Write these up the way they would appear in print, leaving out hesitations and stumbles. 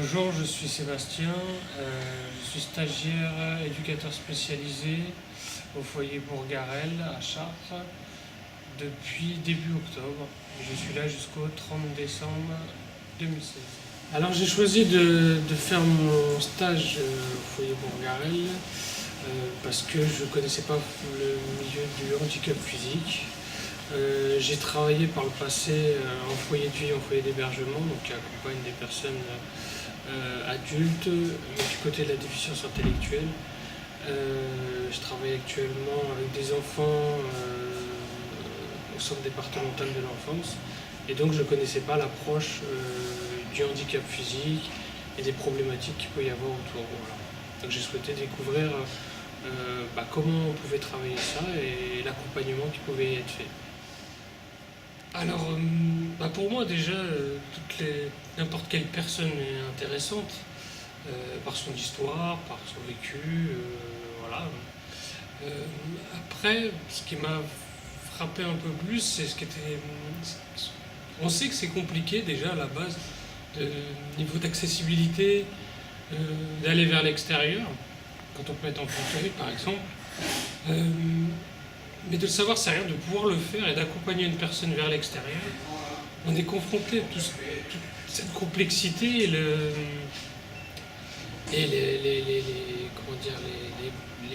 Bonjour, je suis Sébastien, je suis stagiaire éducateur spécialisé au foyer Bourgarel à Chartres depuis début octobre. Je suis là jusqu'au 30 décembre 2016. Alors j'ai choisi de faire mon stage au foyer Bourgarel parce que je ne connaissais pas le milieu du handicap physique. J'ai travaillé par le passé en foyer de vie, en foyer d'hébergement, donc qui accompagne des personnes adultes, mais du côté de la déficience intellectuelle. Je travaille actuellement avec des enfants au centre départemental de l'enfance, et donc je ne connaissais pas l'approche du handicap physique et des problématiques qu'il peut y avoir autour. Voilà. Donc j'ai souhaité découvrir comment on pouvait travailler ça et l'accompagnement qui pouvait y être fait. Alors, pour moi déjà, n'importe quelle personne est intéressante par son histoire, par son vécu, voilà. Après, ce qui m'a frappé un peu plus, c'est ce qui était... On sait que c'est compliqué déjà à la base, niveau d'accessibilité, d'aller vers l'extérieur, quand on peut être en fauteuil par exemple. Mais de le savoir, c'est rien, de pouvoir le faire et d'accompagner une personne vers l'extérieur. On est confronté à toute cette complexité et les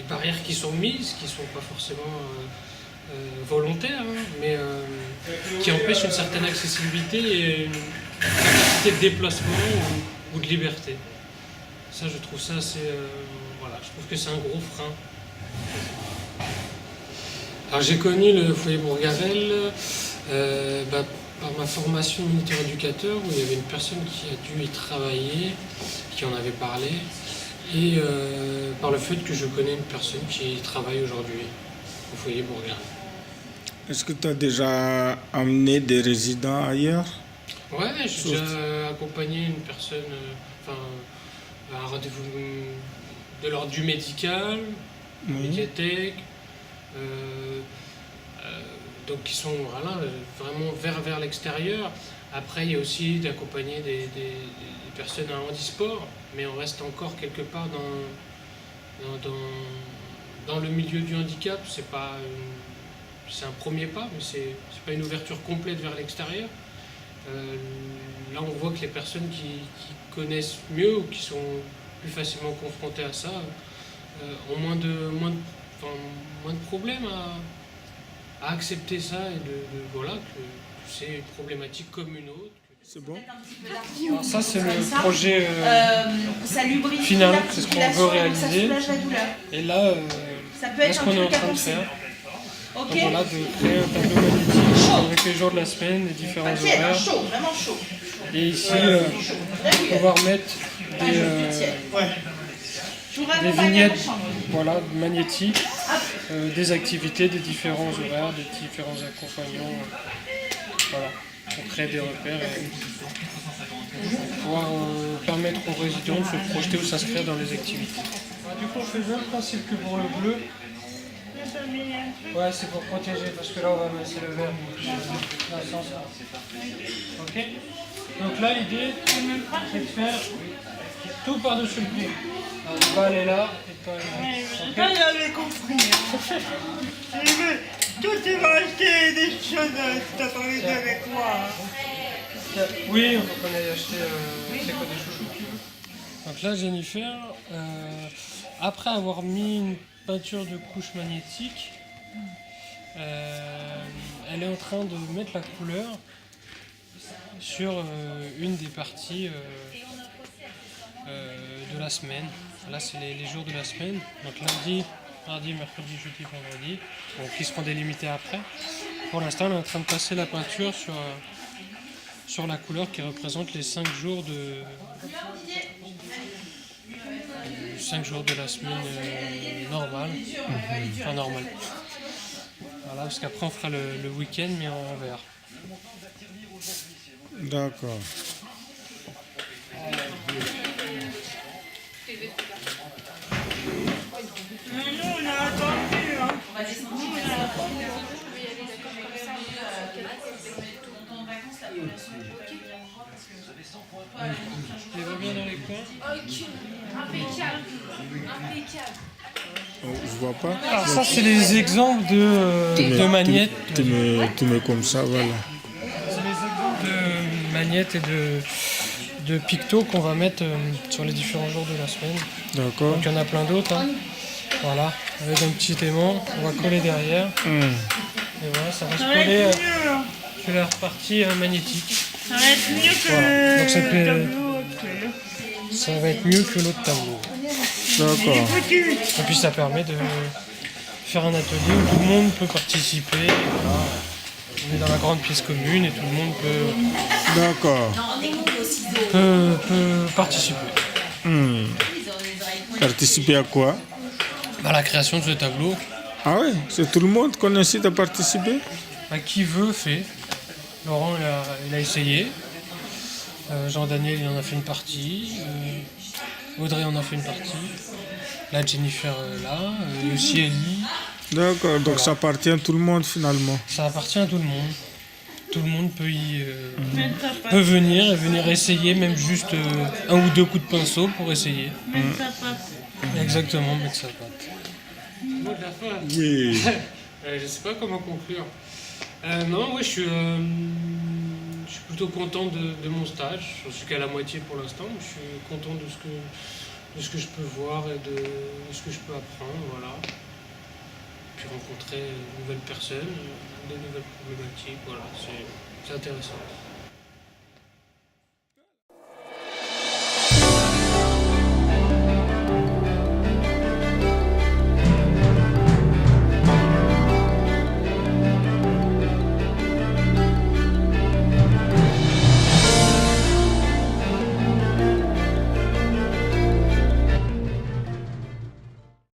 barrières qui sont mises, qui ne sont pas forcément volontaires, hein, mais qui empêchent une certaine accessibilité et une capacité de déplacement ou de liberté. Ça, je trouve ça assez... voilà, je trouve que c'est un gros frein. Alors j'ai connu le foyer Bourgarel par ma formation militaire éducateur, où il y avait une personne qui a dû y travailler, qui en avait parlé, et par le fait que je connais une personne qui y travaille aujourd'hui au foyer Bourgarel. Est-ce que tu as déjà amené des résidents ailleurs? Ouais, j'ai déjà accompagné une personne, à un rendez-vous de l'ordre du médical, médiathèque, donc qui sont vraiment vers l'extérieur. Après, il y a aussi d'accompagner des personnes à handisport, mais on reste encore quelque part dans le milieu du handicap. C'est un premier pas, mais c'est pas une ouverture complète vers l'extérieur. Là, on voit que les personnes qui connaissent mieux ou qui sont plus facilement confrontées à ça ont moins de problèmes à accepter ça et que c'est une problématique comme une autre. C'est bon. Alors ça, c'est le projet final, c'est ce qu'on veut réaliser. Et là, c'est ce qu'on est en train de faire. Donc voilà, de créer un tableau magnétique avec les jours de la semaine, les différents horaires. Et ici, pouvoir mettre des vignettes magnétiques, des activités, des différents horaires, des différents accompagnants, pour créer des repères et pouvoir permettre aux résidents de se projeter ou s'inscrire dans les activités. Du coup, on fait le même principe que pour le bleu. Ouais, c'est pour protéger, parce que là on va masser le verre. Ok. Donc là, l'idée, c'est de faire tout par-dessus le pied. On va aller là et pas là. Là, j'avais compris. Toi, tu vas acheter des choses, t'as pas envie avec moi. Oui, on va qu'on aille acheter c'est quoi, des chouchous. Donc là, Jennifer, après avoir mis une peinture de couche magnétique, elle est en train de mettre la couleur sur une des parties de la semaine. Là, c'est les jours de la semaine, donc lundi, mardi, mercredi, jeudi, vendredi, qui seront délimités après. Pour l'instant, elle est en train de passer la peinture sur la couleur qui représente les 5 jours de la semaine normale. Enfin normale. Voilà, parce qu'après on fera le week-end mais en vert. D'accord. Nous, on a attendu. On va descendre. Nous, on a attendu. Je vais y aller d'accord comme ça. En vacances, la population est bloquée. Il va bien dans les coins. Impeccable. Impeccable. Oh, je vois pas. Alors ça, c'est les exemples de magnettes. Tu mets comme ça, voilà. C'est les exemples de magnettes et de pictos qu'on va mettre sur les différents jours de la semaine. D'accord. Donc il y en a plein d'autres. Hein. Voilà, avec un petit aimant, on va coller derrière. Et voilà, ça va se coller sur la partie magnétique. Ça va être mieux que Voilà. Donc ça le fait- tableau actuel. Ça va être mieux que l'autre tableau. D'accord. Foutu. Et puis ça permet de faire un atelier où tout le monde peut participer. Voilà. On est dans la grande pièce commune et tout le monde D'accord. peut participer Participer à quoi? à la création de ce tableau. Ah oui, c'est tout le monde qu'on incite à participer? Qui veut fait. Laurent il a essayé. Jean-Daniel il en a fait une partie. Audrey en a fait une partie. Là Jennifer là. Et aussi Ellie. D'accord, donc ça appartient à tout le monde finalement. Ça appartient à tout le monde. Tout le monde peut venir essayer, même juste un ou deux coups de pinceau pour essayer. Mettre sa patte. Exactement, mettre sa patte. Mot de la fin. Oui. Je sais pas comment conclure. Non, ouais, je suis plutôt content de mon stage. Je suis qu'à la moitié pour l'instant, mais je suis content de ce que je peux voir et de ce que je peux apprendre, voilà. Puis rencontrer de nouvelles personnes, de nouvelles problématiques, voilà, c'est intéressant.